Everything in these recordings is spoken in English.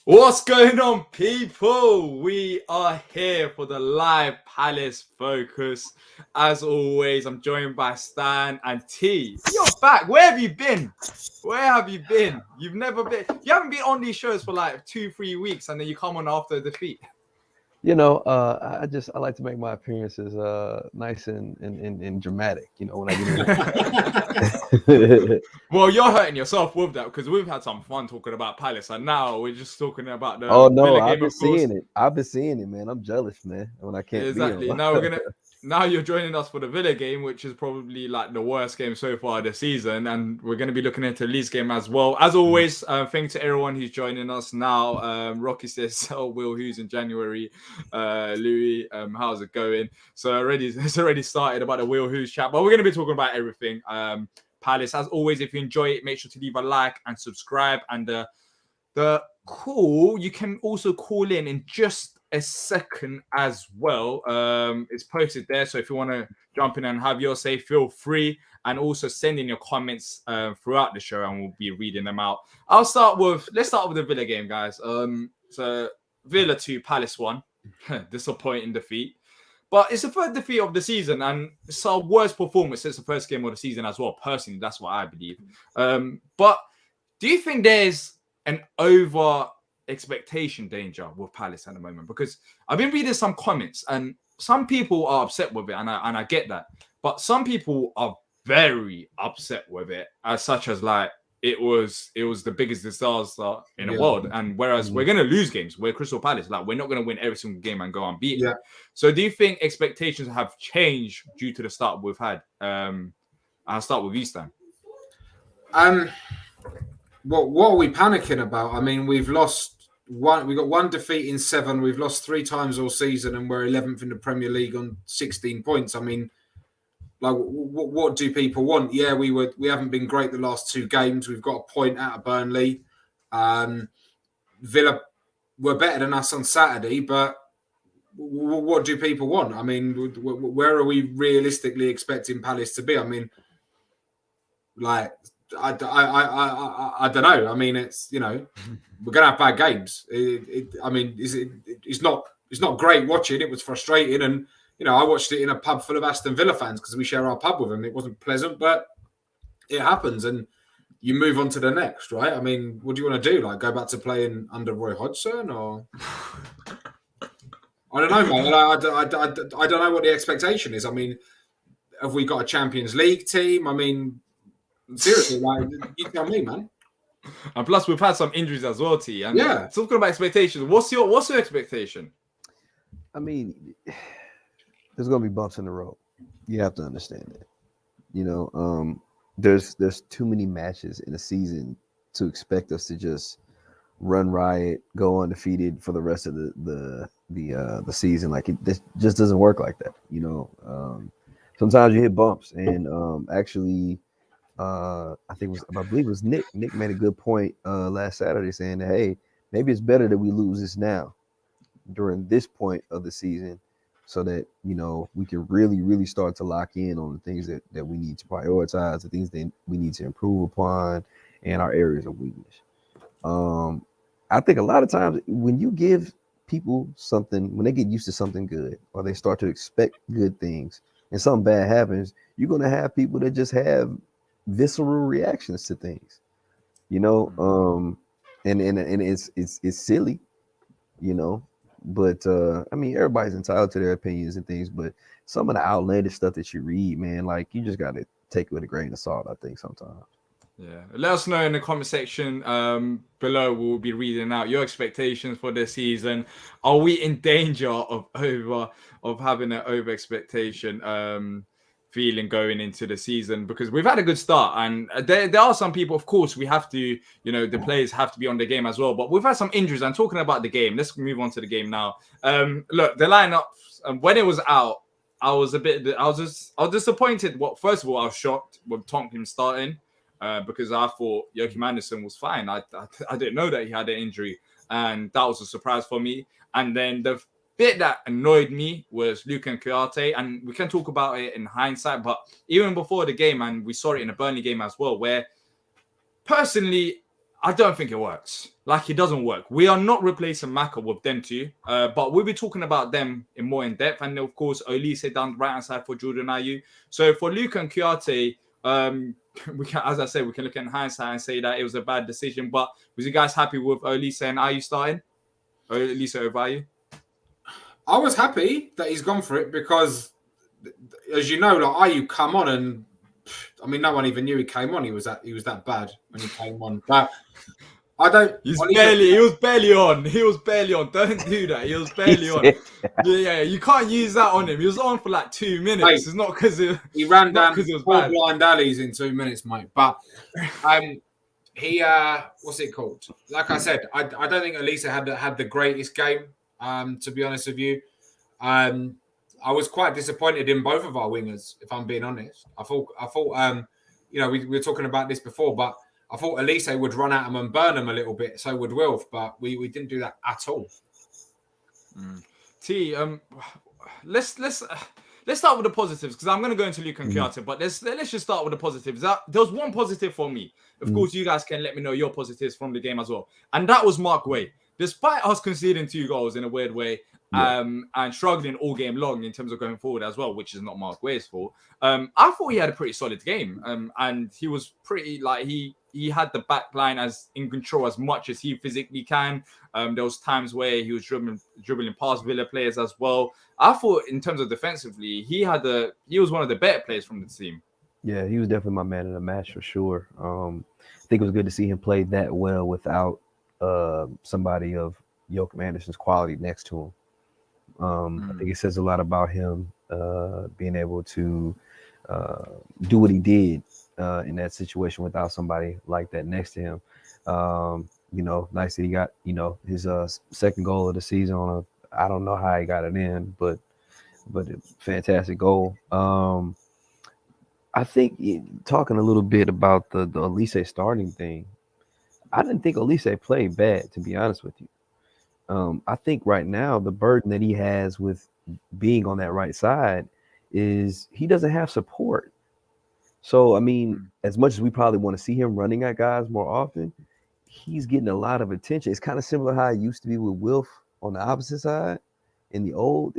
What's going on, people? We are here for the live Palace Focus. As always, I'm joined by Stan and T. You're back. Where have you been? Where have you been? You've never been. You haven't been on these shows for like 2-3 weeks, and then you come on after a defeat. I like to make my appearances nice and dramatic. When I get in. Well, you're hurting yourself with that because we've had some fun talking about Palace, and now we're just talking about the Oh no, Villa I've game, been of course. seeing it. I've been seeing it, man. I'm jealous, man. When I can't be Exactly. on. Now you're joining us for the Villa game, which is probably like the worst game so far this season, and we're going to be looking into the Leeds game as well. As always, thank to everyone who's joining us now. Rocky says, "Oh, Will, who's in January?" Louis, how's it going? So it's already started about the Will Who's chat, but we're going to be talking about everything. Palace, as always, if you enjoy it, make sure to leave a like and subscribe. And the call, you can also call in just a second as well. It's posted there, so if you want to jump in and have your say, feel free, and also send in your comments throughout the show, and we'll be reading them out. Let's start with the Villa game, guys. So Villa 2, Palace 1. Disappointing defeat, but it's the third defeat of the season, and it's our worst performance since the first game of the season as well. Personally, that's what I believe. But do you think there's an over expectation danger with Palace at the moment? Because I've been reading some comments, and some people are upset with it, and I get that, but some people are very upset with it, as such as like it was the biggest disaster in the world, and whereas we're gonna lose games, we're Crystal Palace, like we're not gonna win every single game and go unbeaten. Yeah. So do you think expectations have changed due to the start we've had? I'll start with you, Stan. What are we panicking about? I mean, we've lost one. We got one defeat in 7. We've lost 3 times all season, and we're 11th in the Premier League on 16 points. I mean, like, what do people want? Yeah, we haven't been great the last 2 games. We've got a point out of Burnley. Villa were better than us on Saturday, but what do people want? I mean, where are we realistically expecting Palace to be? I mean, like, I don't know. I mean, it's, we're gonna have bad games. It's not great watching. It was frustrating, and I watched it in a pub full of Aston Villa fans because we share our pub with them. It wasn't pleasant, but it happens, and you move on to the next, right? I mean, what do you want to do? Like, go back to playing under Roy Hodgson, or I don't know, man. I don't know what the expectation is. I mean, have we got a Champions League team? I mean, seriously, like, you tell me, man. And plus, we've had some injuries as well, T. And yeah, talking about expectations, what's your expectation? I mean, there's gonna be bumps in the road. You have to understand that. There's too many matches in a season to expect us to just run riot, go undefeated for the rest of the season. Like, it just doesn't work like that. Sometimes you hit bumps, and actually. I believe it was Nick. Nick made a good point last Saturday, saying that, hey, maybe it's better that we lose this now during this point of the season, so that we can really, really start to lock in on the things that we need to prioritize, the things that we need to improve upon, and our areas of weakness. I think a lot of times when you give people something, when they get used to something good, or they start to expect good things, and something bad happens, you're gonna have people that just have visceral reactions to things, and it's silly, but I mean, everybody's entitled to their opinions and things, but some of the outlandish stuff that you read, man, like, you just got to take it with a grain of salt, I think, sometimes. Yeah, let us know in the comment section below. We'll be reading out your expectations for this season. Are we in danger of having an over expectation feeling going into the season? Because we've had a good start, and there are some people, of course, we have to, the players have to be on the game as well, but we've had some injuries. And talking about the game, let's move on to the game now. Look, the lineup, when it was out, I was disappointed. First of all, I was shocked with Tompkins starting, because I thought Joachim Andersen was fine. I didn't know that he had an injury, and that was a surprise for me. And then the bit that annoyed me was Luke and Kouyaté, and we can talk about it in hindsight, but even before the game, and we saw it in the Burnley game as well, where personally, I don't think it works. like it doesn't work. We are not replacing Maka with them two, but we'll be talking about them in more in depth. And of course, Olise down the right hand side for Jordan Ayew. So for Luke and Kouyaté, we can, as I said, we can look in hindsight and say that it was a bad decision. But was you guys happy with Olise and Ayew starting? Olise over Ayew? I was happy that he's gone for it because, as you know, like Ayew come on and I mean, no one even knew he came on. He was that bad when he came on. But I don't. He was barely on. He was barely on. Don't do that. He was barely on. Yeah, you can't use that on him. He was on for like 2 minutes. Mate, it's not because he ran down 4 blind alleys in 2 minutes, mate. But he what's it called? Like I said, I don't think Olise had the greatest game. To be honest with you, I was quite disappointed in both of our wingers, if I'm being honest. I thought, you know, we were talking about this before, but I thought Olise would run at him and burn him a little bit. So would Wilf, but we didn't do that at all. T, let's start with the positives because I'm going to go into Luke and Kouyaté, but let's just start with the positives. There was one positive for me. Of course, you guys can let me know your positives from the game as well, and that was Mark Way. Despite us conceding 2 goals in a weird way, and struggling all game long in terms of going forward as well, which is not Mark Way's fault. I thought he had a pretty solid game, and he was pretty like he had the back line as in control as much as he physically can. There was times where he was dribbling past Villa players as well. I thought in terms of defensively, he was one of the better players from the team. Yeah, he was definitely my man in the match for sure. I think it was good to see him play that well without somebody of Joachim Andersen's quality next to him. I think it says a lot about him being able to do what he did in that situation without somebody like that next to him. You know, nice that he got, you know, his second goal of the season on I don't know how he got it in, but a fantastic goal. I think talking a little bit about the Olise starting thing, I didn't think Olise played bad, to be honest with you. I think right now the burden that he has with being on that right side is he doesn't have support. So, I mean, as much as we probably want to see him running at guys more often, he's getting a lot of attention. It's kind of similar how it used to be with Wilf on the opposite side in the old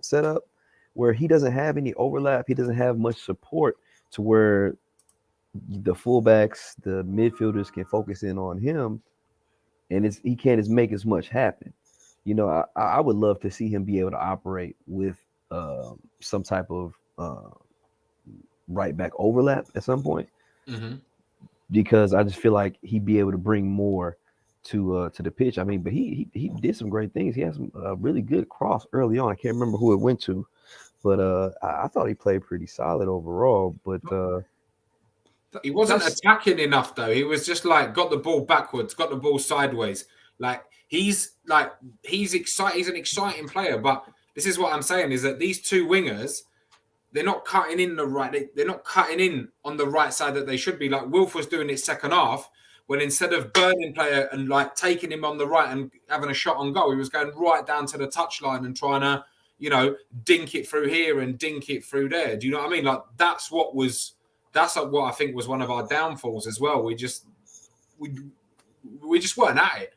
setup, where he doesn't have any overlap. He doesn't have much support to where the fullbacks, the midfielders can focus in on him, and he can't make as much happen. You know, I would love to see him be able to operate with some type of right back overlap at some point, because I just feel like he'd be able to bring more to the pitch. I mean, but he did some great things. He had some really good cross early on. I can't remember who it went to, but I thought he played pretty solid overall. But he wasn't attacking enough though. He was just like got the ball backwards, got the ball sideways. Like he's exciting. He's an exciting player. But this is what I'm saying is that these 2 wingers, they're not cutting in they're not cutting in on the right side that they should be. Like Wilf was doing it second half, when instead of burning player and like taking him on the right and having a shot on goal, he was going right down to the touchline and trying to, you know, dink it through here and dink it through there. Do you know what I mean? Like that's what I think was one of our downfalls as well. We just weren't at it.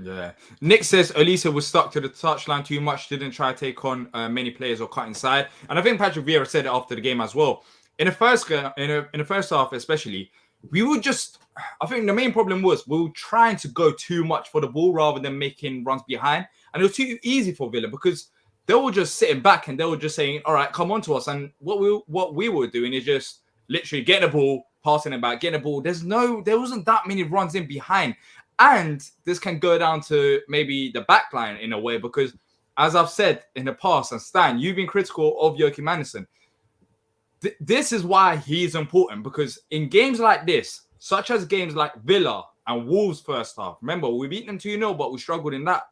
Yeah. Nick says Olise was stuck to the touchline too much, didn't try to take on many players or cut inside. And I think Patrick Vieira said it after the game as well. In the first half, especially, we were just, I think the main problem was we were trying to go too much for the ball rather than making runs behind. And it was too easy for Villa because they were just sitting back and they were just saying, all right, come on to us. And what we were doing is just literally getting the ball, passing it back, getting the ball. There wasn't that many runs in behind. And this can go down to maybe the back line in a way, because as I've said in the past, and Stan, you've been critical of Joachim Andersen. This is why he's important, because in games like this, such as games like Villa and Wolves first half, remember, we beat them 2-0, but we struggled in that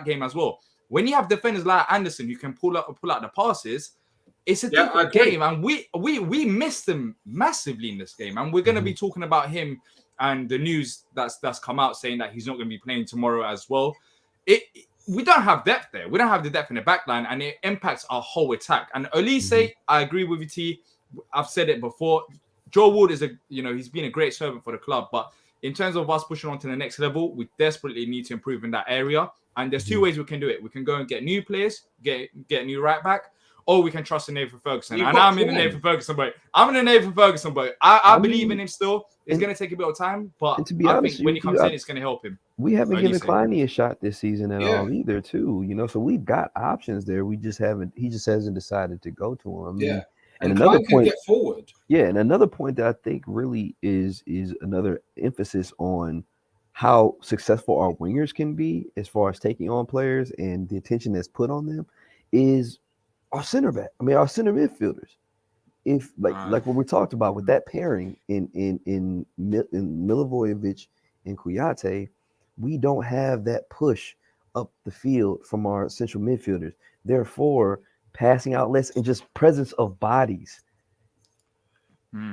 game as well. When you have defenders like Andersen who can pull out the passes, it's a different game. And we missed him massively in this game. And we're going to be talking about him and the news that's come out saying that he's not going to be playing tomorrow as well. We don't have depth there. We don't have the depth in the back line, and it impacts our whole attack. And Olise, I agree with you, T. I've said it before. Joe Wood is he's been a great servant for the club, but in terms of us pushing on to the next level, we desperately need to improve in that area. And there's two ways we can do it. We can go and get new players, get a new right back, or we can trust in Nathan Ferguson. And I'm in the Nathan Ferguson boat. I believe in him still. It's going to take a bit of time, but to be honest, think when he comes in, it's going to help him. We haven't given Kleiny a shot this season at all either, too. You know, so we've got options there. We just haven't. He just hasn't decided to go to him. Yeah. And another point, get forward. Yeah, and another point that I think really is another emphasis on how successful our wingers can be as far as taking on players and the attention that's put on them is our center midfielders. If like what we talked about with that pairing in Milivojevic and Kouyaté, we don't have that push up the field from our central midfielders. Therefore, passing outlets and just presence of bodies.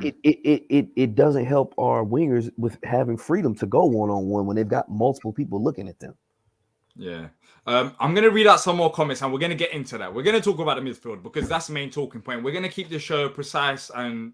It doesn't help our wingers with having freedom to go one-on-one when they've got multiple people looking at them. Yeah. I'm going to read out some more comments and we're going to get into that. We're going to talk about the midfield because that's the main talking point. We're going to keep the show precise and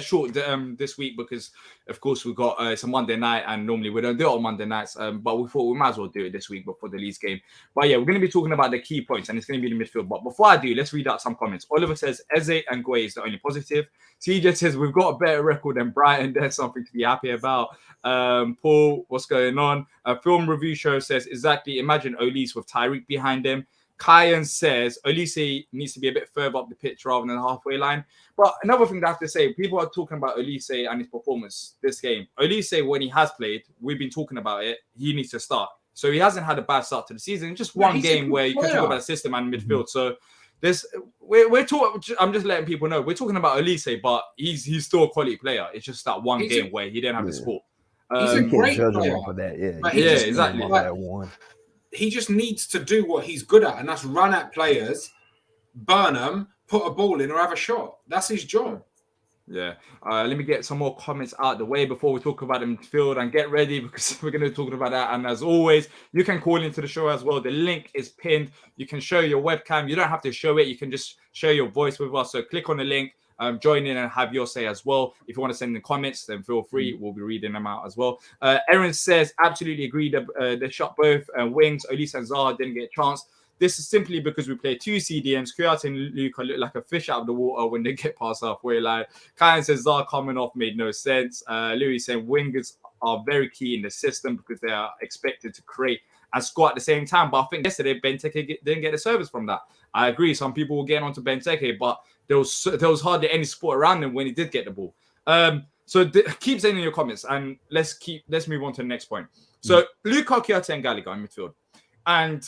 short this week because, of course, we've got it's a Monday night and normally we don't do it on Monday nights, but we thought we might as well do it this week before the Leeds game. But yeah, we're going to be talking about the key points and it's going to be the midfield. But before I do, let's read out some comments. Oliver says, Eze and Gueye is the only positive. CJ says, we've got a better record than Brighton. There's something to be happy about. Paul, what's going on? Film Review Show says, exactly, imagine Olise with Tyreek behind him. Kyan says, Olise needs to be a bit further up the pitch rather than the halfway line. But another thing that I have to say, people are talking about Olise and his performance this game. Olise, when he has played, we've been talking about it, he needs to start. So he hasn't had a bad start to the season. Just one game where you can talk about the system and midfield. So we're talking. I'm just letting people know we're talking about Olise, but he's still a quality player. It's just that one game where he didn't have the support. He's a great player for that. Exactly. He just needs to do what he's good at, and that's run at players, burn them, put a ball in, or have a shot. That's his job. Yeah. Let me get some more comments out the way before we talk about the midfield and get ready because we're going to talk about that. And as always, you can call into the show as well. The link is pinned. You can show your webcam. You don't have to show it. You can just share your voice with us. So click on the link, join in and have your say as well. If you want to send in comments, then feel free. We'll be reading them out as well. Aaron says, absolutely agree. They shot both wings. Olise and Zaha didn't get a chance. This is simply because we play two CDMs. Kouyaté and Luka look like a fish out of the water when they get past halfway line. Kyan says Zaha coming off made no sense. Louis saying wingers are very key in the system because they are expected to create and score at the same time. But I think yesterday Benteke didn't get a service from that. I agree. Some people were getting onto Benteke, but there was hardly any support around him when he did get the ball. So keep saying in your comments and let's move on to the next point. So Luka, Kouyaté and Gallagher in midfield. And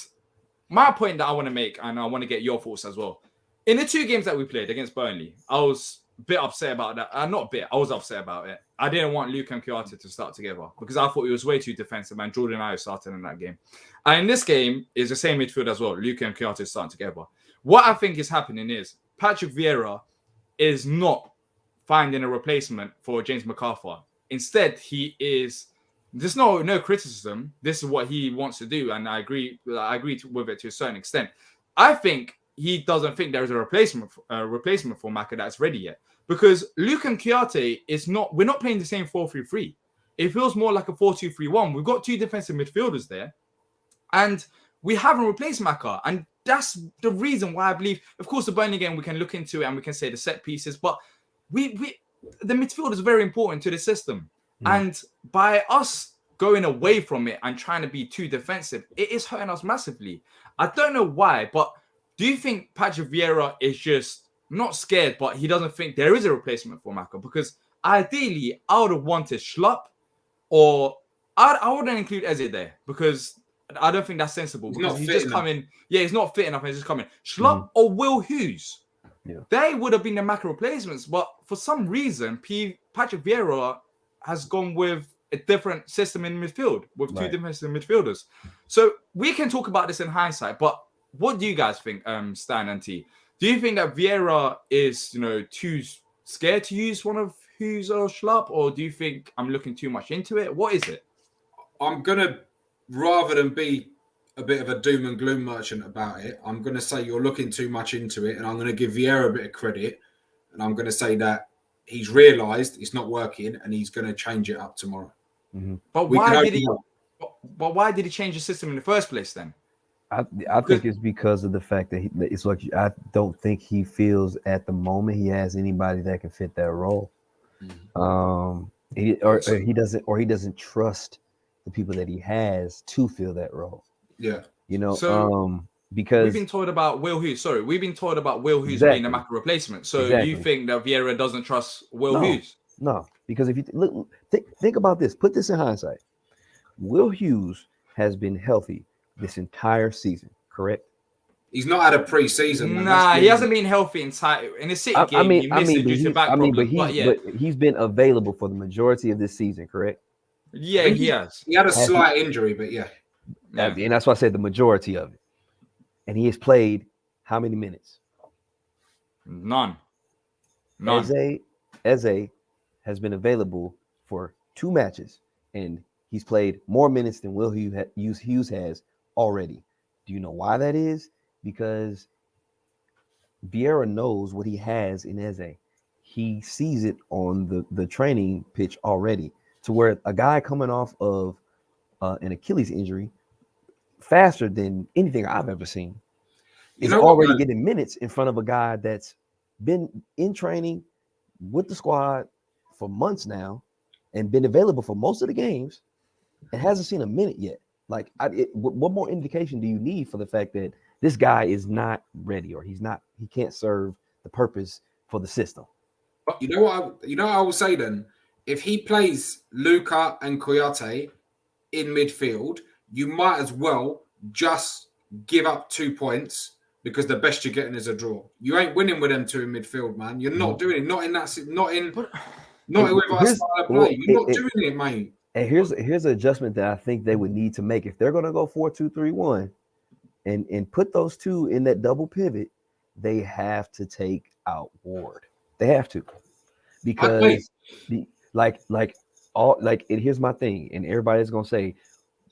my point that I want to make, and I want to get your thoughts as well. In the two games that we played against Burnley, I was a bit upset about that. Not a bit. I was upset about it. I didn't want Luke and Kouyaté to start together because I thought it was way too defensive, and Jordan Ayew started in that game. And in this game, it's the same midfield as well. Luke and Kouyaté starting together. What I think is happening is Patrick Vieira is not finding a replacement for James McArthur. Instead, he is... There's no criticism. This is what he wants to do, and I agree with it to a certain extent. I think he doesn't think there is a replacement for Maka that's ready yet, because Luke and Kouyaté is not. We're not playing the same 4-3-3. It feels more like a 4-2-3-1. We've got two defensive midfielders there, and we haven't replaced Maka, and that's the reason why I believe. Of course, the Burnley game we can look into it and we can say the set pieces, but the midfield is very important to the system. And by us going away from it and trying to be too defensive, it is hurting us massively. I don't know why, but do you think Patrick Vieira is just not scared, but he doesn't think there is a replacement for Maka? Because ideally, I would have wanted Schlupp, or I wouldn't include Eze there because I don't think that's sensible. Because he's just coming. Yeah, he's not fit enough and he's just coming. Schlupp or Will Hughes. Yeah. They would have been the Maka replacements, but for some reason, Patrick Vieira has gone with a different system in midfield with two defensive midfielders. So we can talk about this in hindsight, but what do you guys think, Stan and T? Do you think that Vieira is, too scared to use one of Hughes or Schlupp, or do you think I'm looking too much into it? What is it? I'm going to, rather than be a bit of a doom and gloom merchant about it, I'm going to say you're looking too much into it, and I'm going to give Vieira a bit of credit, and I'm going to say that he's realised it's not working and he's going to change it up tomorrow. But we can why open did he? up. But why did he change the system in the first place then? I think it's because of the fact that it's like I don't think he feels at the moment he has anybody that can fit that role. He doesn't trust the people that he has to fill that role. Yeah. Because we've been told about Will Hughes. Sorry, we've been told about Will Hughes Exactly. being a Maka replacement. So Exactly. you think that Vieira doesn't trust Will Hughes? No, because if you think about this, put this in hindsight. Will Hughes has been healthy this entire season, correct? He's not had a pre-season. Man. Nah, he hasn't been healthy in the City game. He missed it due to back problems. But he's been available for the majority of this season, correct? Yeah, he has. He had a slight injury, but yeah. And that's why I said the majority of it. And he has played how many minutes? None. Eze has been available for 2 matches, and he's played more minutes than Will Hughes has already. Do you know why that is? Because Vieira knows what he has in Eze. He sees it on the training pitch already, to where a guy coming off of an Achilles injury faster than anything I've ever seen is already getting minutes in front of a guy that's been in training with the squad for months now and been available for most of the games and hasn't seen a minute yet. Like, what more indication do you need for the fact that this guy is not ready, or he can't serve the purpose for the system? You know what I will say then? If he plays Luka and Kouyaté in midfield, you might as well just give up 2 points, because the best you're getting is a draw. You ain't winning with them 2 in midfield, man. You're not doing it. Not with our style of play. You're not doing it, mate. And here's an adjustment that I think they would need to make. If they're going to go 4-2-3-1 and put those 2 in that double pivot, they have to take out Ward. They have to, because here's my thing, and everybody's going to say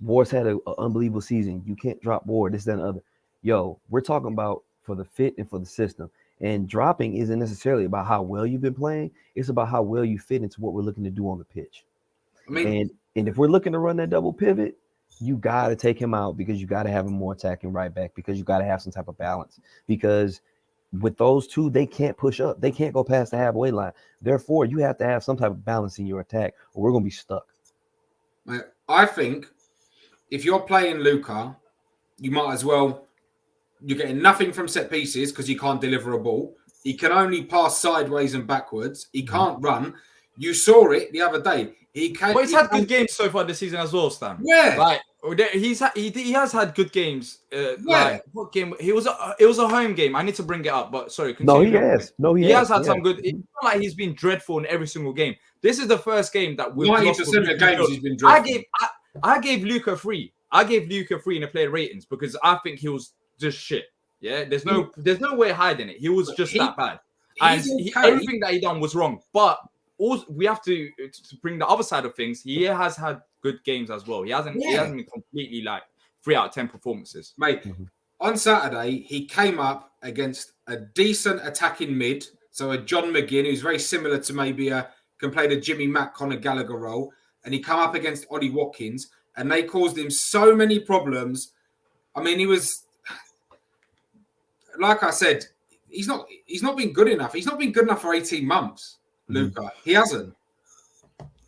Ward's had an unbelievable season. You can't drop Ward, this, that, and the other. Yo, we're talking about for the fit and for the system. And dropping isn't necessarily about how well you've been playing. It's about how well you fit into what we're looking to do on the pitch. And if we're looking to run that double pivot, you got to take him out, because you got to have him more attacking right back, because you got to have some type of balance. Because with those 2, they can't push up. They can't go past the halfway line. Therefore, you have to have some type of balance in your attack, or we're going to be stuck. I think if you're playing Luka, you might as well. You're getting nothing from set pieces because he can't deliver a ball. He can only pass sideways and backwards. He can't run. You saw it the other day. But he's had good games so far this season as well, Stan. Yeah, like he has had good games. Like, what game? It was a home game. I need to bring it up, but sorry. He has had some good. It's not like he's been dreadful in every single game. This is the first game that we've 90% of games he's been dreadful. I gave Luka 3. I gave Luka 3 in the player ratings because I think he was just shit. Yeah, there's no way hiding it. He was just that bad, and everything that he done was wrong. But also, we have to bring the other side of things. He has had good games as well. He hasn't been completely like 3 out of 10 performances. Mate, on Saturday, he came up against a decent attacking mid. So a John McGinn, who's very similar to maybe can play the Jimmy Mack, Conor Gallagher role. And he come up against Ollie Watkins, and they caused him so many problems. I mean, he was, like I said, he's not been good enough. He's not been good enough for 18 months. Luka, he hasn't.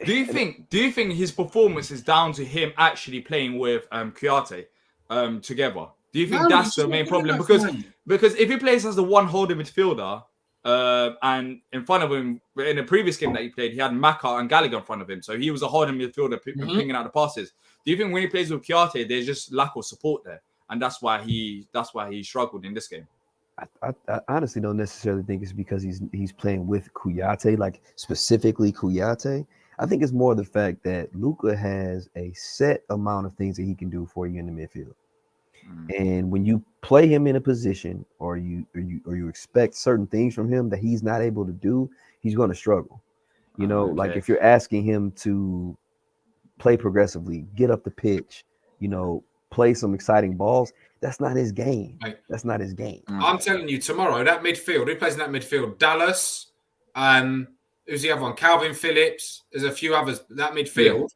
Do you think his performance is down to him actually playing with Kouyaté together? Do you think that's the main problem? Because if he plays as the one holding midfielder, and in front of him in the previous game that he played, he had Maka and Gallagher in front of him, so he was a holding midfielder pinging out the passes. Do you think when he plays with Kouyaté, there's just lack of support there, and that's why he struggled in this game? I honestly don't necessarily think it's because he's playing with Kouyaté, like specifically Kouyaté. I think it's more the fact that Luka has a set amount of things that he can do for you in the midfield. And when you play him in a position or you expect certain things from him that he's not able to do, he's going to struggle. Like if you're asking him to play progressively, get up the pitch, play some exciting balls, that's not his game. That's not his game. I'm telling you, tomorrow, that midfield, who plays in that midfield? Dallas, who's the other one? Calvin Phillips. There's a few others. That midfield,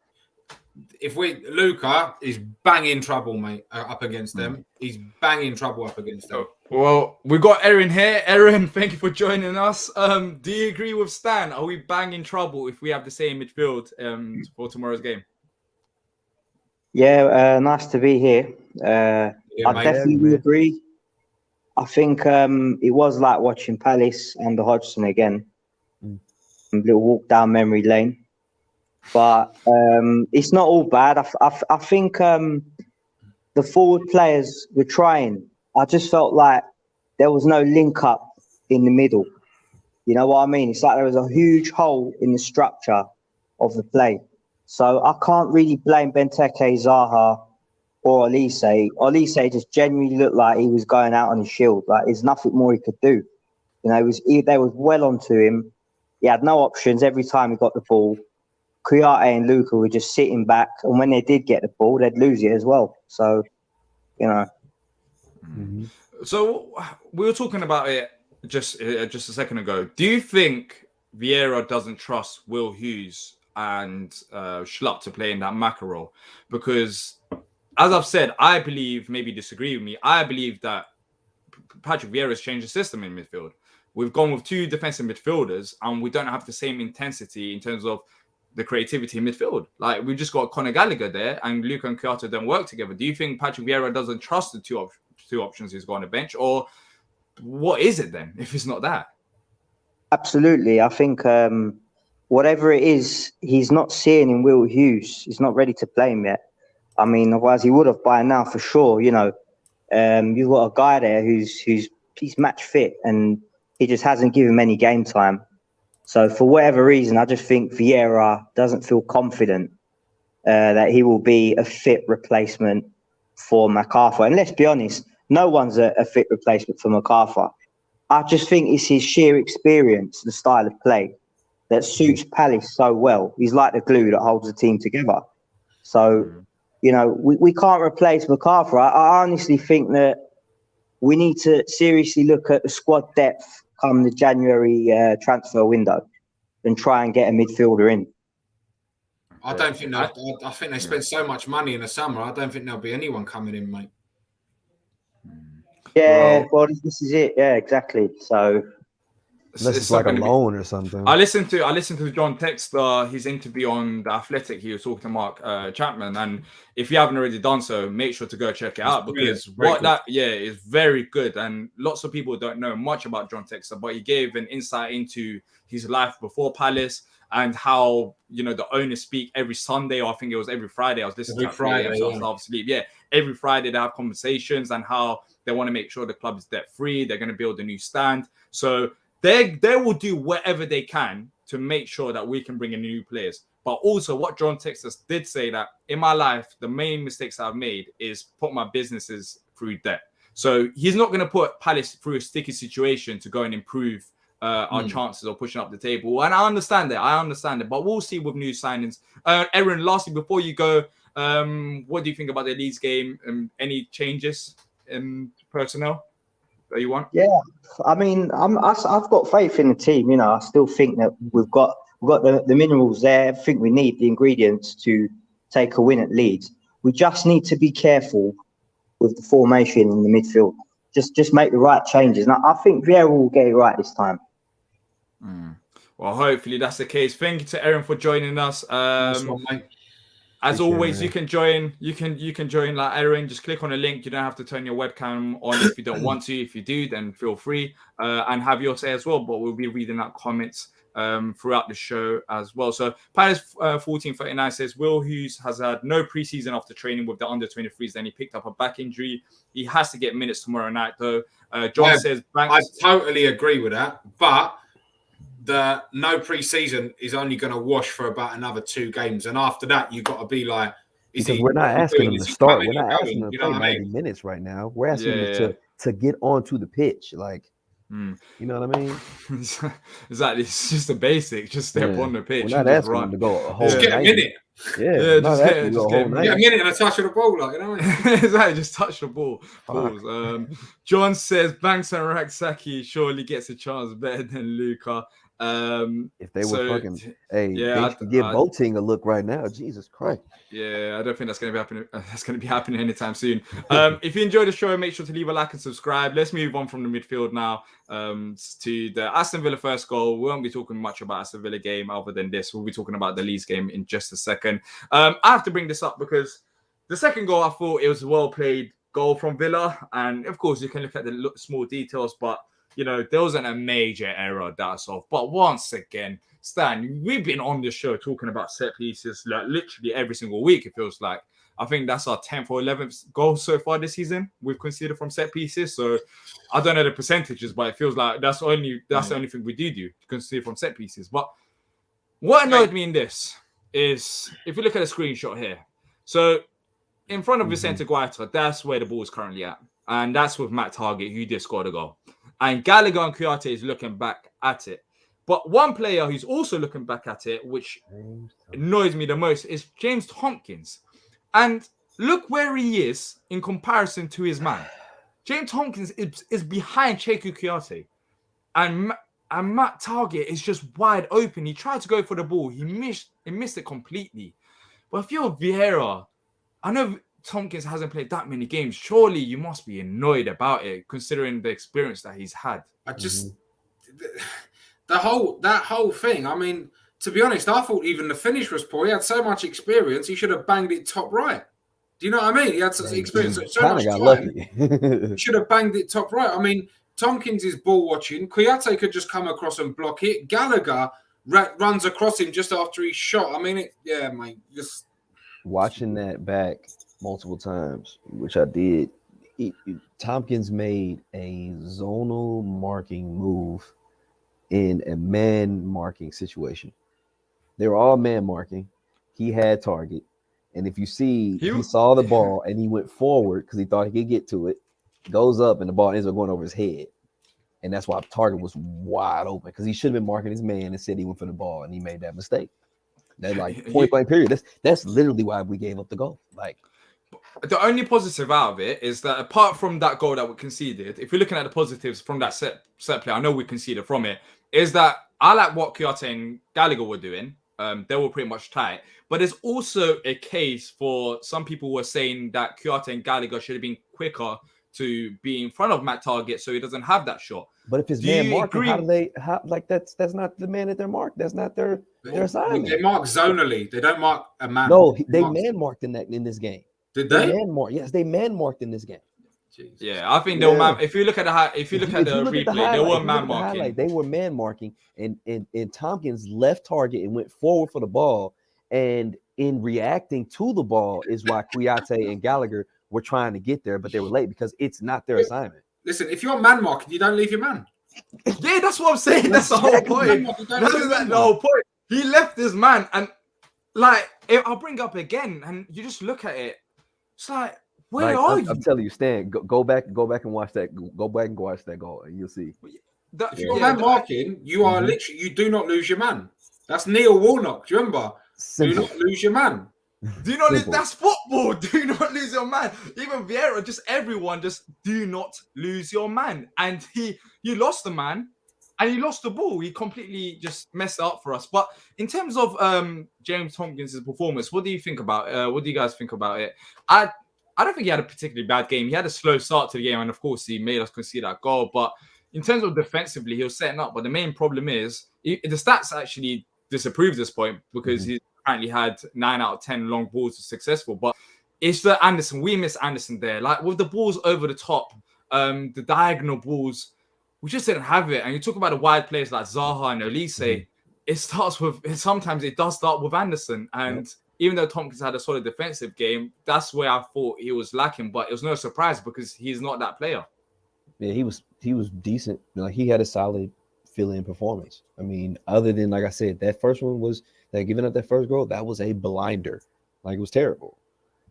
Luca is banging trouble, mate, up against them. He's banging trouble up against them. Well, we've got Erin here. Erin, thank you for joining us. Do you agree with Stan? Are we banging trouble if we have the same midfield for tomorrow's game? Yeah, nice to be here. I definitely agree. I think it was like watching Palace under Hodgson again. A little walk down memory lane. But it's not all bad. I think the forward players were trying. I just felt like there was no link up in the middle. You know what I mean? It's like there was a huge hole in the structure of the play. So I can't really blame Benteke, Zaha, or Olise. Olise just genuinely looked like he was going out on his shield. Like there's nothing more he could do. You know, they was well onto him. He had no options every time he got the ball. Kouyaté and Luka were just sitting back, and when they did get the ball, they'd lose it as well. So, you know. So we were talking about it just a second ago. Do you think Vieira doesn't trust Will Hughes and Schlupp to play in that Maka role? Because, as I've said, I believe, maybe disagree with me, I believe that Patrick Vieira has changed the system in midfield. We've gone with two defensive midfielders, and we don't have the same intensity in terms of the creativity in midfield. Like, we've just got Conor Gallagher there, and Luka and Kouyaté don't work together. Do you think Patrick Vieira doesn't trust the two options he's got on the bench, or what is it then, if it's not that? Absolutely. I think whatever it is, he's not seeing in Will Hughes. He's not ready to play him yet. I mean, otherwise he would have by now for sure. You know, you've got a guy there who's he's match fit, and he just hasn't given him any game time. So for whatever reason, I just think Vieira doesn't feel confident that he will be a fit replacement for MacArthur. And let's be honest, no one's a fit replacement for MacArthur. I just think it's his sheer experience, the style of play, that suits Palace so well. He's like the glue that holds the team together. So, you know, we can't replace MacArthur. I honestly think that we need to seriously look at the squad depth come the January transfer window and try and get a midfielder in. I don't think I think they spent so much money in the summer. I don't think there'll be anyone coming in, mate. Yeah, well, this is it. Yeah, exactly. So unless it's like a loan or something. I listened to John Textor, his interview on The Athletic. He was talking to Mark Chapman, and if you haven't already done so, make sure to go check it out, because is very good. And lots of people don't know much about John Textor, but he gave an insight into his life before Palace and how, you know, the owners speak every Sunday, or I think it was every Friday. I was listening to Friday, so I was half asleep. Yeah, every Friday they have conversations and how they want to make sure the club is debt free. They're going to build a new stand, so they will do whatever they can to make sure that we can bring in new players. But also, what John Texas did say, that in my life, the main mistakes I've made is put my businesses through debt. So he's not going to put Palace through a sticky situation to go and improve our chances of pushing up the table. And I understand that. But we'll see with new signings. Erin, lastly, before you go, what do you think about the Leeds game? Any changes in personnel that you want? Yeah, I mean, I've got faith in the team. You know, I still think that we've got the minerals there. I think we need the ingredients to take a win at Leeds. We just need to be careful with the formation in the midfield. Just make the right changes. And I think Vieira will get it right this time. Well, hopefully that's the case. Thank you to Erin for joining us. As always, you can join. You can join like Erin. Just click on the link. You don't have to turn your webcam on if you don't want to. If you do, then feel free and have your say as well. But we'll be reading out comments throughout the show as well. So Palace 1439 says Will Hughes has had no preseason after training with the under-23s. Then he picked up a back injury. He has to get minutes tomorrow night, though. John says I totally agree with that, but the no preseason is only going to wash for about another 2 games, and after that you've got to be like, we're not asking him to start. We're not asking him to play 90 minutes right now. We're asking him to get onto the pitch, like, you know what I mean? Exactly. It's just the basic. Just step on the pitch. We're not asking him to go a whole just get a minute. Just get a minute and a touch of the ball, like, you know what I mean? Exactly, just touch the ball. John says Banks and Raksaki surely gets a chance better than Luka. If they so, were fucking, hey, yeah, they should give Boateng a look right now. Jesus Christ. Yeah, I don't think that's going to be happening. That's going to be happening anytime soon. If you enjoyed the show, make sure to leave a like and subscribe. Let's move on from the midfield now to the Aston Villa first goal. We won't be talking much about Aston Villa game other than this. We'll be talking about the Leeds game in just a second. I have to bring this up because the second goal, I thought it was a well played goal from Villa, and of course you can look at the small details, but you know there wasn't a major error that's off. But once again, Stan, we've been on this show talking about set pieces like literally every single week. It feels like I think that's our 10th or 11th goal so far this season we've conceded from set pieces. So I don't know the percentages, but it feels like that's the only thing we do concede from set pieces. But what annoyed me in this is if you look at the screenshot here, so in front of Vicente Guaita, that's where the ball is currently at, and that's with Matt Target, who did score the goal, and Gallagher and Kouyaté is looking back at it. But one player who's also looking back at it, which annoys me the most, is James Tompkins. And look where he is in comparison to his man. James Tompkins is behind Cheku Kouyaté. And Matt Target is just wide open. He tried to go for the ball. He missed it completely. But if you're Vieira, I know Tompkins hasn't played that many games. Surely you must be annoyed about it, considering the experience that he's had. I just... That whole thing, I mean, to be honest, I thought even the finish was poor. He had so much experience, he should have banged it top right. Do you know what I mean? He had such experience, so much time. He should have banged it top right. I mean, Tompkins is ball watching. Kouyaté could just come across and block it. Gallagher runs across him just after he shot. I mean, mate, just... Watching that back multiple times, which I did, Tompkins made a zonal marking move in a man marking situation. They were all man marking. He had Target. And if you see, he saw the ball and he went forward because he thought he could get to it, goes up and the ball ends up going over his head. And that's why Target was wide open because he should have been marking his man and said he went for the ball and he made that mistake. That like point blank period. That's literally why we gave up the goal. Like, the only positive out of it is that apart from that goal that we conceded, if you're looking at the positives from that set play, I know we conceded from it, is that I like what Kouyaté and Gallagher were doing. They were pretty much tight. But there's also a case for some people who were saying that Kouyaté and Gallagher should have been quicker to be in front of Matt Target so he doesn't have that shot. But if his man marking, that's not the man that they're marked. That's not their assignment. They mark zonally. They don't mark a man. No, they man marked in this game. Did they? Yes, they man marked in this game. Jesus. Yeah, I think they were man. If you look at the replay, they were man marking. They were man marking, and Tompkins left Target and went forward for the ball. And in reacting to the ball is why Kouyaté and Gallagher were trying to get there, but they were late because it's not their assignment. Listen, if you're man marking, you don't leave your man. Yeah, that's what I'm saying. That's the whole point. That's the whole point. He left his man, and like I'll bring up again, and you just look at it. It's like, where are you? I'm telling you, Stan, go back and watch that. Go back and watch that goal, and you'll see. If you're man marking, you are literally, you do not lose your man. That's Neil Warnock. Do you remember? Simple. Do not lose your man. Do not lose. That's football. Do not lose your man. Even Vieira, just everyone, just do not lose your man. And you lost the man, and he lost the ball. He completely just messed it up for us. But in terms of James Tompkins' performance, what do you think about? What do you guys think about it? I don't think he had a particularly bad game. He had a slow start to the game, and of course, he made us concede that goal. But in terms of defensively, he was setting up. But the main problem is the stats actually disapprove this point because he apparently had 9 out of 10 long balls successful. But it's the Anderson. We miss Anderson there. Like with the balls over the top, the diagonal balls, we just didn't have it. And you talk about the wide players like Zaha and Olise. Sometimes it does start with Anderson. And even though Tompkins had a solid defensive game, that's where I thought he was lacking. But it was no surprise because he's not that player. Yeah, he was decent. Like he had a solid fill-in performance. I mean, other than like I said, that first one was that giving up that first goal, that was a blinder. Like it was terrible.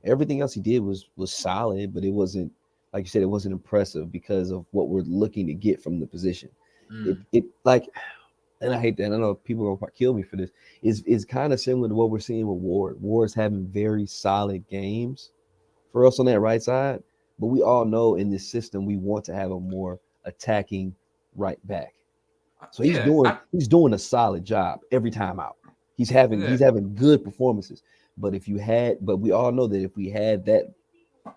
Everything else he did was solid, but it wasn't, like you said, it wasn't impressive because of what we're looking to get from the position. It like, and I hate that. I know people are gonna kill me for this. Is kind of similar to what we're seeing with Ward. Ward's having very solid games for us on that right side, but we all know in this system we want to have a more attacking right back. So he's doing a solid job every time out. He's having good performances. But we all know that if we had that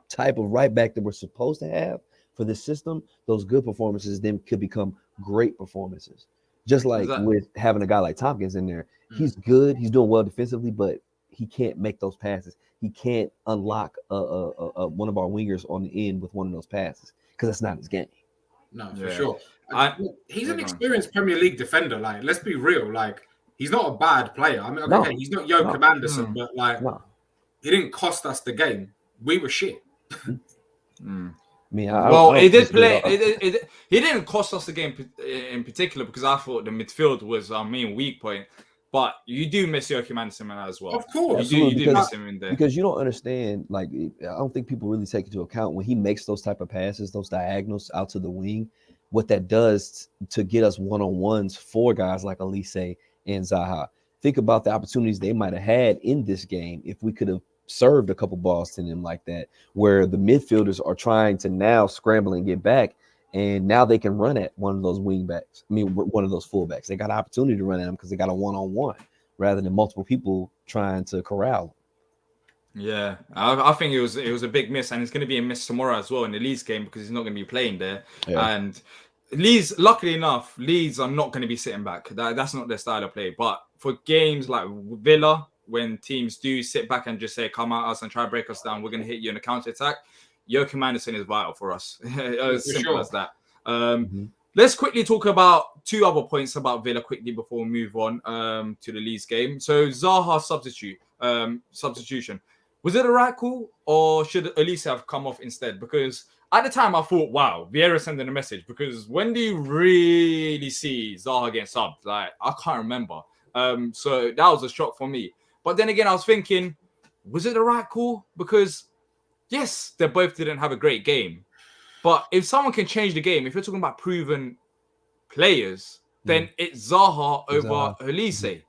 type of right back that we're supposed to have for this system, those good performances then could become great performances. Just like with having a guy like Tompkins in there, he's good, he's doing well defensively, but he can't make those passes. He can't unlock one of our wingers on the end with one of those passes because that's not his game. No, for sure. He's an experienced Premier League defender. Like, let's be real. Like, he's not a bad player. I mean, okay, he's not Joachim Andersen, but like, he didn't cost us the game. We were shit. He did play. He didn't cost us the game in particular because I thought the midfield was our main weak point. But you do miss Joachim Andersen as well. Of course. You do miss him in there. Because you don't understand, like, I don't think people really take into account when he makes those type of passes, those diagonals out to the wing, what that does to get us one-on-ones for guys like Elise and Zaha. Think about the opportunities they might have had in this game if we could have served a couple balls to them like that, where the midfielders are trying to now scramble and get back. And now they can run at one of those wing backs. I mean, one of those fullbacks. They got an opportunity to run at them because they got a one-on-one rather than multiple people trying to corral them. Yeah, I think it was a big miss, and it's going to be a miss tomorrow as well in the Leeds game because he's not going to be playing there. Yeah. And Leeds, luckily enough, Leeds are not going to be sitting back. That's not their style of play. But for games like Villa, when teams do sit back and just say, come at us and try to break us down, we're going to hit you in a counter-attack. Joachim Andersen is vital for us. As simple as that. Let's quickly talk about two other points about Villa quickly before we move on to the Leeds game. So Zaha substitution. Was it a right call or should Elise have come off instead? Because at the time I thought, wow, Vieira sending a message. Because when do you really see Zaha getting subbed? Like, I can't remember. So that was a shock for me. But then again, I was thinking, was it the right call? Because yes, they both didn't have a great game. But if someone can change the game, if you're talking about proven players, then it's Zaha over Elise.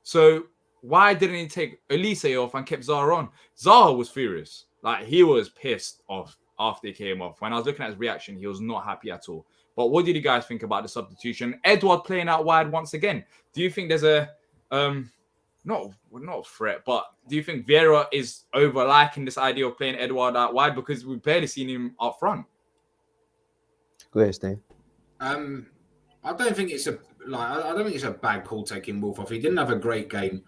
So why didn't he take Elise off and kept Zaha on? Zaha was furious. Like, he was pissed off after he came off. When I was looking at his reaction, he was not happy at all. But what did you guys think about the substitution? Edouard playing out wide once again. Do you think there's a... not a threat, but do you think Vieira is over liking this idea of playing Edouard out wide because we've barely seen him up front? Go ahead, Stan. I don't think it's a bad call taking Wolf off. He didn't have a great game.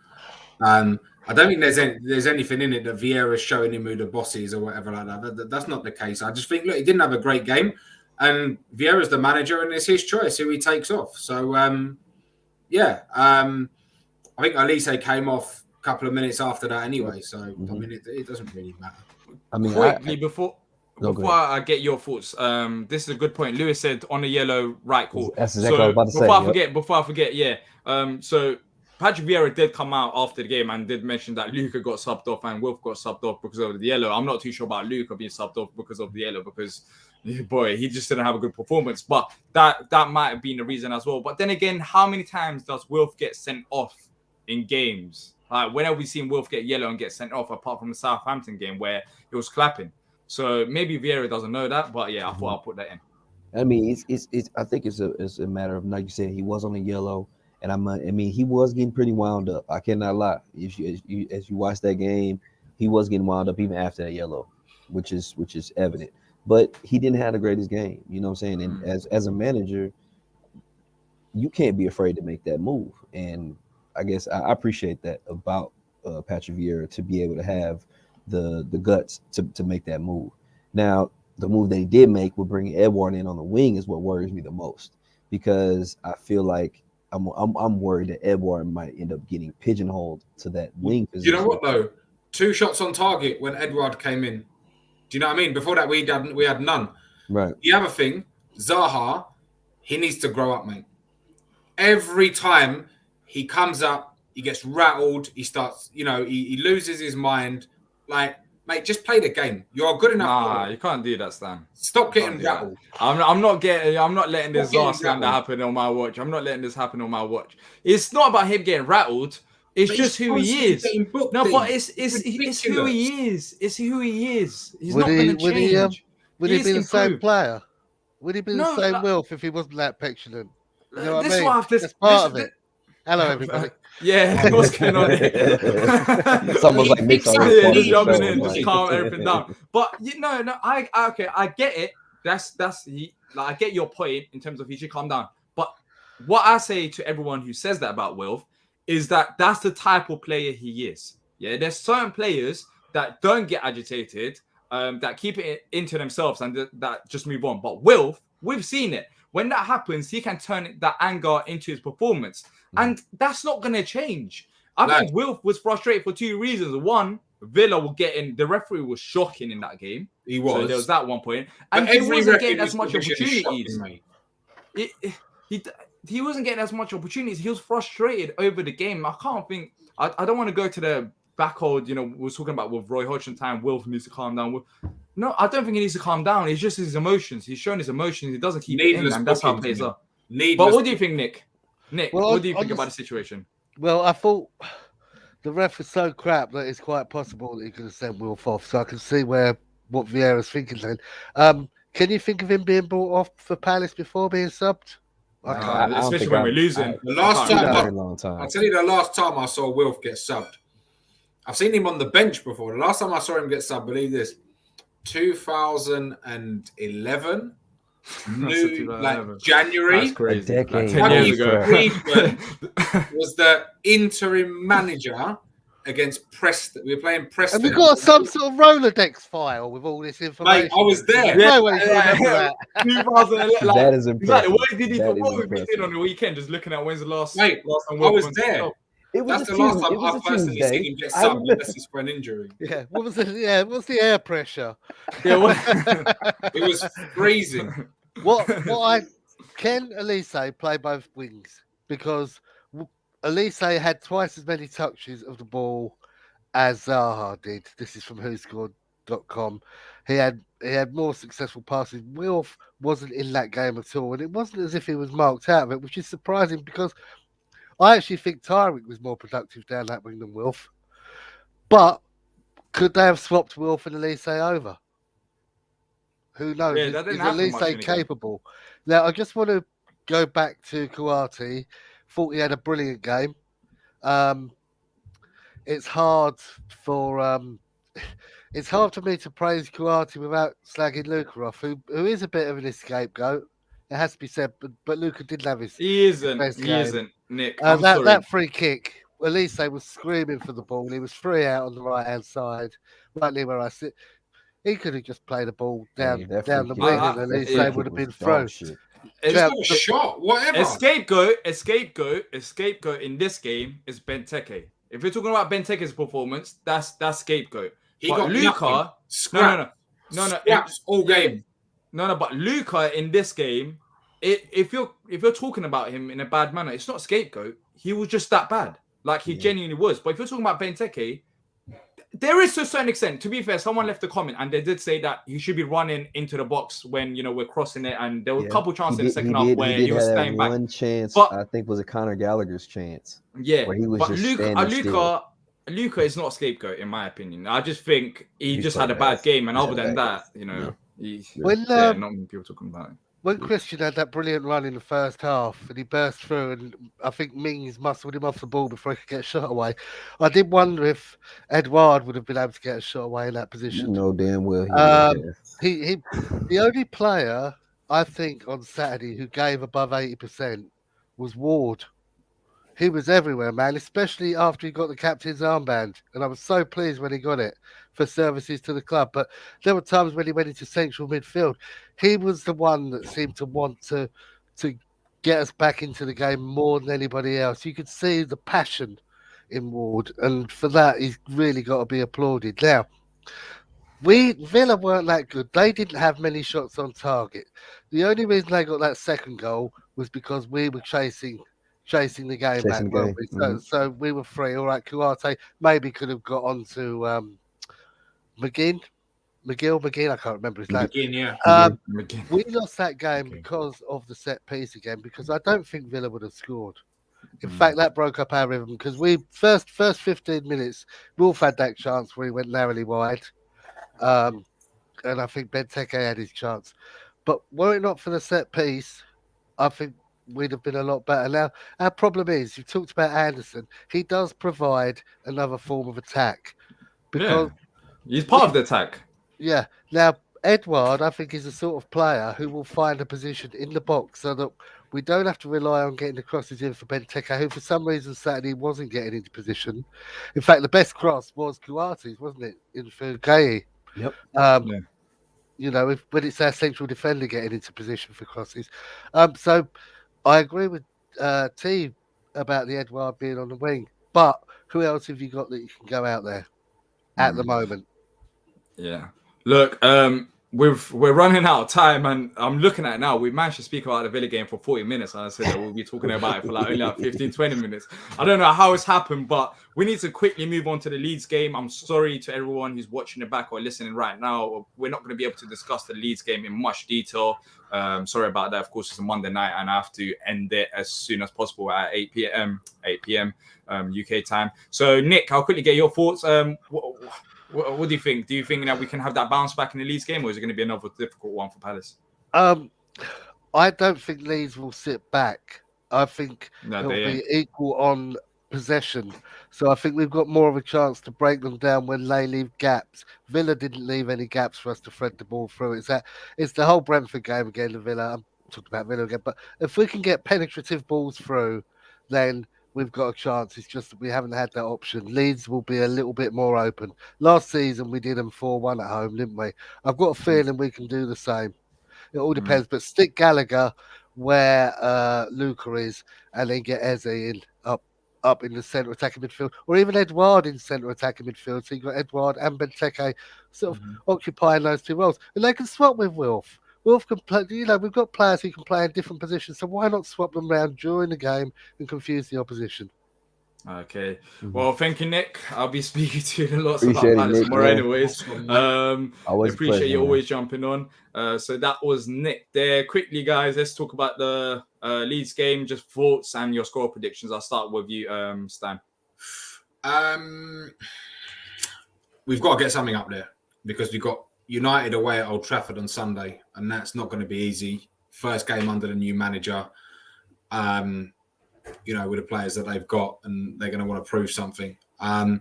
I don't think there's anything in it that Vieira's showing him who the boss is or whatever like that. That's not the case. I just think, look, he didn't have a great game, and Vieira's the manager, and it's his choice who he takes off. So I think Elise came off a couple of minutes after that anyway. So, I mean, it doesn't really matter. I mean, quickly, before I get your thoughts, this is a good point. Lewis said on a yellow right call. That's exactly what I was about to say. Before I forget, yeah. So Patrick Vieira did come out after the game and did mention that Luca got subbed off and Wolf got subbed off because of the yellow. I'm not too sure about Luca being subbed off because of the yellow because, boy, he just didn't have a good performance. But that might have been the reason as well. But then again, how many times does Wolf get sent off in games? Like, when have we seen Wolf get yellow and get sent off apart from the Southampton game where he was clapping? So maybe Vieira doesn't know that, but yeah, I thought I'll put that in. I mean, it's I think it's a matter of, like you said, he was on a yellow, and I mean, he was getting pretty wound up. I cannot lie. As you watch that game, he was getting wound up even after that yellow, which is evident. But he didn't have the greatest game, you know what I'm saying? And as a manager, you can't be afraid to make that move. And I guess I appreciate that about Patrick Vieira, to be able to have the guts to make that move. Now, the move they did make with bringing Edouard in on the wing is what worries me the most, because I feel like I'm worried that Edouard might end up getting pigeonholed to that wing position. You know what though? 2 shots on target when Edouard came in. Do you know what I mean? Before that, we had none. Right. The other thing, Zaha, he needs to grow up, mate. Every time he comes up, he gets rattled. He starts, he loses his mind. Like, mate, just play the game. You're a good enough. Nah, you can't do that, Stan. Stop getting rattled. I'm not letting this slander happen on my watch. I'm not letting this happen on my watch. It's not about him getting rattled. It's just who he is. No, but it's who he is. It's who he is. He's not going to change. Would he be the same player? Would he be the same Wilf if he wasn't that petulant? You know what This I is mean? what I have to. That's part of it. Hello, everybody. Yeah, what's going on here? It's almost like Nick's already Yeah, part of just the jumping show. in, Like- just calm everything down. But I get it. Like I get your point in terms of he should calm down. But what I say to everyone who says that about Wilf is that that's the type of player he is. Yeah, there's certain players that don't get agitated, that keep it into themselves and that just move on. But Wilf, we've seen it. When that happens, he can turn that anger into his performance. And that's not going to change. I think Wilf was frustrated for two reasons. One, Villa were getting, the referee was shocking in that game. He was. So there was that one point. And But he every wasn't referee getting in as much this division is opportunities. shocking, mate. He wasn't getting as much opportunities. He was frustrated over the game. I can't think, I don't want to go to the back old, we were talking about with Roy Hodgson time, Wilf needs to calm down. No, I don't think he needs to calm down. It's just his emotions. He's showing his emotions. He doesn't keep it in, and that's how it plays up. But what do you think, Nick? Well, what do you think about the situation? Well, I thought the ref was so crap that it's quite possible that he could have sent Wilf off. So I can see what Vieira's thinking then. Can you think of him being brought off for Palace before being subbed? I can't. Especially when we're losing. The last time, long time. I'll tell you, the last time I saw Wilf get subbed, I've seen him on the bench before. The last time I saw him get subbed, believe this, 2011, January. That's crazy. A decade. Like 10 years ago. Friedman was the interim manager against Preston. We were playing Preston. Have you got some sort of Rolodex file with all this information? Mate, I was there. No way you remember that. 2011. Like, That is impressive. exactly. What did he? That is What we did impressive. on the weekend? Just looking at when's the last. Mate, last time I was went there. to- It was That's a the last Tuesday. time It was I've a personally Tuesday. seen him get I subbed remember. unless it's for an injury. Yeah, what's the air pressure? Yeah, what? It was freezing. Can Elise play both wings? Because Elise had twice as many touches of the ball as Zaha did. This is from WhoScored.com. He had more successful passes. Wilf wasn't in that game at all, and it wasn't as if he was marked out of it, which is surprising because I actually think Tyrick was more productive down that wing than Wilf. But could they have swapped Wilf and Elise over? Who knows? Yeah, that didn't is happen Elise much in the game. capable? Now, I just want to go back to Kouyaté. Thought he had a brilliant game. It's hard for me to praise Kouyaté without slagging Luka off, who is a bit of an scapegoat. It has to be said, but Luka didn't have his. He isn't. best He game. isn't. Nick. I'm sorry. That free kick, Elise was screaming for the ball. He was free out on the right hand side, right near where I sit. He could have just played the ball down Hey, that the free wing, kick- and that Elise free kick would have was been dog through. shit. It's Yeah, not a shot, whatever. A scapegoat in this game is Benteke. If you're talking about Benteke's performance, that's scapegoat. He But got Luka, nothing. Scraps. no. Scraps all game. No. But Luka in this game, if you're talking about him in a bad manner, it's not scapegoat. He was just that bad. Like he genuinely was. But if you're talking about Benteke, there is to a certain extent. To be fair, someone left a comment and they did say that he should be running into the box when we're crossing it. And there were a couple chances in the second half where he was had staying back. one chance, But- I think, was a Conor Gallagher's chance. Yeah, where he was but just standing still. Luka is not a scapegoat in my opinion. I just think he He's just so had a bad bad. game, and He's other a than bad that, he, When, not many people talking about it. When Christian had that brilliant run in the first half and he burst through, and I think Mings muscled him off the ball before he could get a shot away, I did wonder if Edouard would have been able to get a shot away in that You position. know damn well He the only player I think on Saturday who gave above 80% was Ward. He was everywhere, man, especially after he got the captain's armband. And I was so pleased when he got it for services to the club. But there were times when he went into central midfield. He was the one that seemed to want to get us back into the game more than anybody else. You could see the passion in Ward. And for that, he's really got to be applauded. Now, Villa weren't that good. They didn't have many shots on target. The only reason they got that second goal was because we were chasing the game back. Weren't we? So we were free. All right, Kouyaté maybe could have got onto McGinn. I can't remember his name. Again, yeah. McGinn. We lost that game because of the set piece again, because I don't think Villa would have scored. In fact, that broke up our rhythm because we first 15 minutes, Wolf had that chance where he went narrowly wide. And I think Benteke had his chance. But were it not for the set piece, I think we'd have been a lot better. Now, our problem is, you talked about Anderson. He does provide another form of attack because, he's part of the attack. yeah. Now, Edouard, I think, is the sort of player who will find a position in the box so that we don't have to rely on getting the crosses in for Benteke, who for some reason Saturday wasn't getting into position. In fact, the best cross was Kouate's, wasn't it, in for Gueye? Yep. Yeah. You know, when it's our central defender getting into position for crosses. So I agree with T about the Edouard being on the wing, but who else have you got that you can go out there at the moment? Yeah. Look, we're running out of time, and I'm looking at it now. We managed to speak about the Villa game for 40 minutes, and I said that we'll be talking about it for only 15, 20 minutes. I don't know how it's happened, but we need to quickly move on to the Leeds game. I'm sorry to everyone who's watching it back or listening right now. We're not going to be able to discuss the Leeds game in much detail. Sorry about that. Of course, it's a Monday night, and I have to end it as soon as possible at 8 p.m. UK time. So, Nick, I'll quickly get your thoughts. What do you think? Do you think that we can have that bounce back in the Leeds game, or is it going to be another difficult one for Palace? I don't think Leeds will sit back. I think it'll be equal on possession. So I think we've got more of a chance to break them down when they leave gaps. Villa didn't leave any gaps for us to thread the ball through. It's the whole Brentford game again, the Villa. I'm talking about Villa again. But if we can get penetrative balls through, then we've got a chance. It's just that we haven't had that option. Leeds will be a little bit more open. Last season, we did them 4-1 at home, didn't we? I've got a feeling we can do the same. It all depends. But stick Gallagher where Luca is, and then get Eze in up in the centre attacking midfield, or even Edouard in centre attacking midfield. So you've got Edouard and Benteke sort of occupying those two roles. And they can swap with Wilf. Wilf can play, we've got players who can play in different positions, so why not swap them around during the game and confuse the opposition? Okay. Well, thank you, Nick. I'll be speaking to you lots Appreciate about Palace more anyways. Always appreciate you man. always jumping on. So that was Nick there. Quickly, guys, let's talk about the Leeds game. Just thoughts and your score predictions. I'll start with you, Stan. We've got to get something up there because we've got United away at Old Trafford on Sunday, and that's not going to be easy. First game under the new manager. With the players that they've got, and they're going to want to prove something. I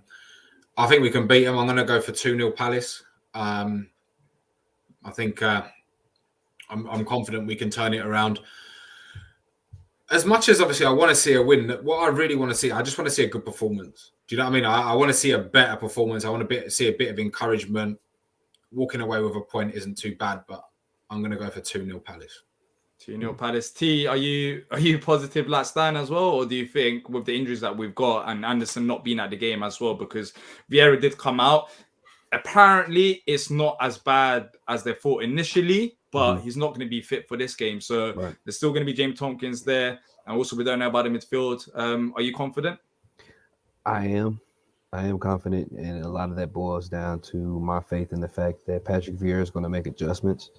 think we can beat them. I'm going to go for 2-0 Palace. I think I'm confident we can turn it around. As much as obviously I want to see a win, what I really want to see, I just want to see a good performance. Do you know what I mean? I want to see a better performance. I want to see a bit of encouragement. Walking away with a point isn't too bad, but I'm going to go for 2-0 Palace. 2-0 Palace. T, are you positive like Stan as well, or do you think with the injuries that we've got and Anderson not being at the game as well, because Vieira did come out, apparently it's not as bad as they thought initially, but he's not going to be fit for this game, so there's still going to be James Tompkins there, and also we don't know about the midfield. Are you confident? I am confident, and a lot of that boils down to my faith in the fact that Patrick Vieira is going to make adjustments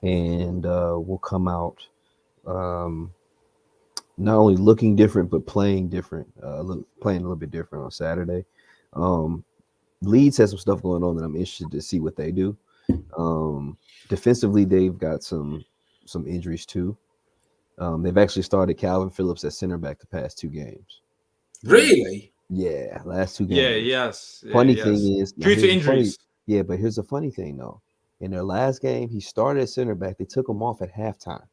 and will come out not only looking different but playing different, playing a little bit different on Saturday. Leeds has some stuff going on that I'm interested to see what they do. Defensively, they've got some injuries too. They've actually started Calvin Phillips at center back the past 2 games. Really? Yeah, last 2 games. Yeah, yes. Funny thing is, due to injuries. But here's the funny thing though. In their last game, he started at center back. They took him off at halftime.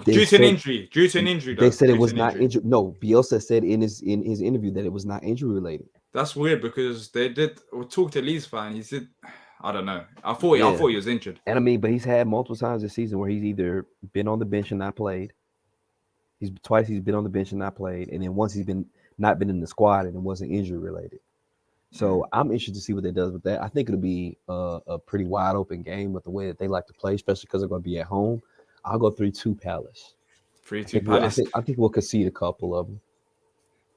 Due to an injury. They said it was not injury. No, Bielsa said in his interview that it was not injury related. That's weird because they did talk to Leeds fan. He said, I don't know. I thought he was injured. And I mean, but he's had multiple times this season where he's either been on the bench and not played. He's been on the bench and not played, and then once he's not been in the squad and it wasn't injury related. So I'm interested to see what that does with that. I think it'll be a pretty wide open game with the way that they like to play, especially because they're going to be at home. I'll go 3-2 Palace. 3-2 Palace. I think we'll concede a couple of them.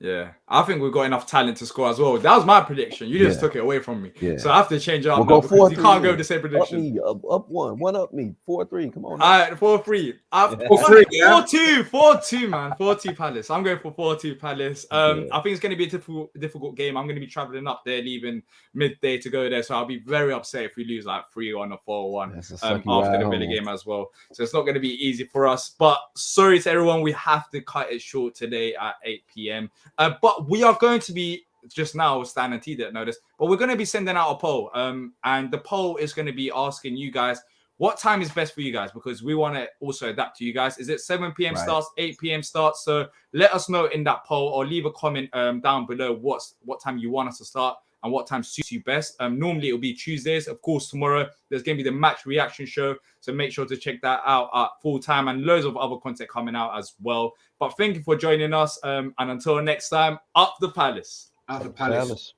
Yeah, I think we've got enough talent to score as well. That was my prediction. You just Yeah. took it away from me. Yeah. So I have to change it up We'll now go because you 4-3 can't go then. with the same Up prediction. me, up one up me, 4-3. Come on. All right, 4-3. 4-3, yeah. 4-2, man. 4-2 Palace. I'm going for 4-2 Palace. Yeah. I think it's going to be a difficult game. I'm going to be traveling up there, leaving midday to go there. So I'll be very upset if we lose like 3-1 or 4-1 That's a after sucky the ride Villa home. game as well. So it's not going to be easy for us. But sorry to everyone, we have to cut it short today at 8 p.m. But we are going to be just now, Stan and T didn't know this, but we're going to be sending out a poll. And the poll is going to be asking you guys what time is best for you guys, because we want to also adapt to you guys. Is it 7 p.m. Right. starts, 8 p.m. starts? So let us know in that poll or leave a comment down below what time you want us to start and what time suits you best. Normally it'll be Tuesdays. Of course, tomorrow there's going to be the match reaction show. So make sure to check that out at full time, and loads of other content coming out as well. But thank you for joining us. And until next time, up the Palace. Out the Palace.